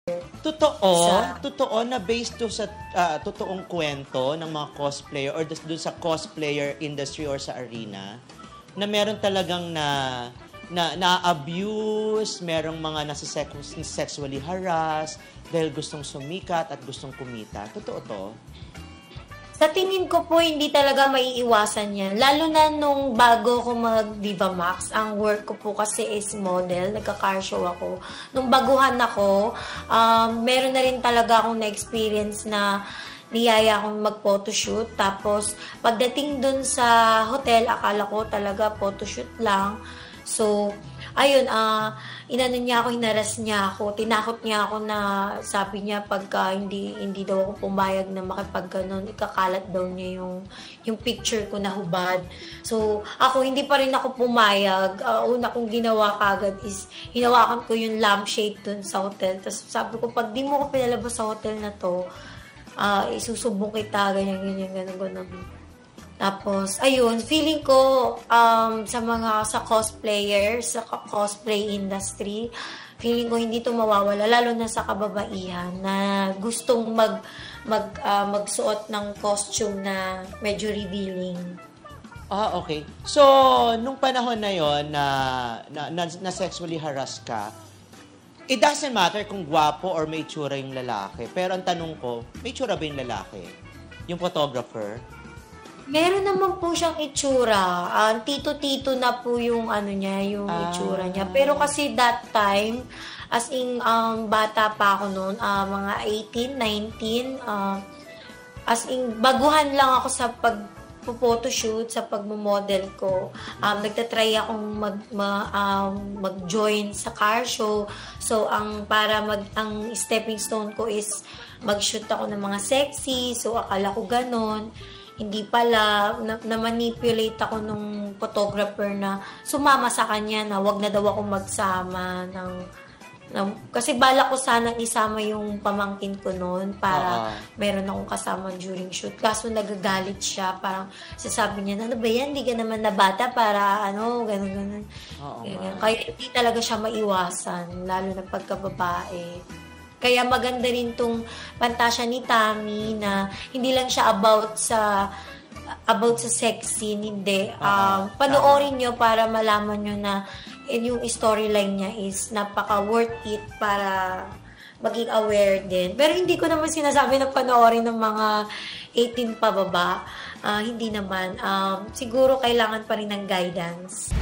Totoo na based to sa totoong kwento ng mga cosplayer or dun sa cosplayer industry or sa arena na meron talagang na-abuse, merong mga sexually harass dahil gustong sumikat at gustong kumita. Totoo to? Sa tingin ko po, hindi talaga maiiwasan yan. Lalo na nung bago ko mag-Viva Max, ang work ko po kasi is model, nagka-car show ako. Nung baguhan ako, meron na rin talaga akong na-experience na niyaya akong mag-photoshoot. Tapos, pagdating dun sa hotel, akala ko talaga photoshoot lang. So, ayun, inano niya ako, hinaras niya ako, tinakot niya ako na sabi niya pagka hindi daw ako pumayag na makipagganon, ikakalat daw niya yung picture ko na hubad. So, ako hindi pa rin ako pumayag. Una kong ginawa kagad is hinawakan ko yung lampshade dun sa hotel. Tapos sabi ko, pag di mo ko pinalabas sa hotel na to, isusubong kita, ganyan, ganun. Tapos, ayun, feeling ko sa cosplayers, sa cosplay industry, feeling ko hindi to mawawala, lalo na sa kababaihan na gustong magsuot ng costume na medyo revealing. Okay. So, nung panahon na yon na sexually harass ka, it doesn't matter kung gwapo or may itsura yung lalaki. Pero ang tanong ko, may itsura ba yung lalaki? Yung photographer? Meron naman po siyang itsura. Tito-tito na po yung yung itsura niya. Pero kasi that time, as in bata pa ako noon, mga 18, 19, as in baguhan lang ako sa pag-photoshoot, sa pagmo-model ko. Nagtatry akong mag-join sa car show. So, ang stepping stone ko is mag-shoot ako ng mga sexy. So, akala ko ganon. Hindi pala, na-manipulate ako nung photographer na sumama sa kanya na wag na daw ako magsama kasi bala ko sanang isama yung pamangkin ko noon para meron akong kasama during shoot. Kaso nagagalit siya, parang sasabi niya, ano ba yan, hindi ka naman na bata para ganun. Kaya hindi talaga siya maiwasan, lalo na pagkababae. Kaya maganda rin tong pantasya ni Tammy na hindi lang siya about sa sex scene, hindi. Panoorin nyo para malaman nyo na yung storyline niya is napaka-worth it para maging aware din. Pero hindi ko naman sinasabi na panoorin ng mga 18 pababa. Hindi naman. Siguro kailangan pa rin ng guidance.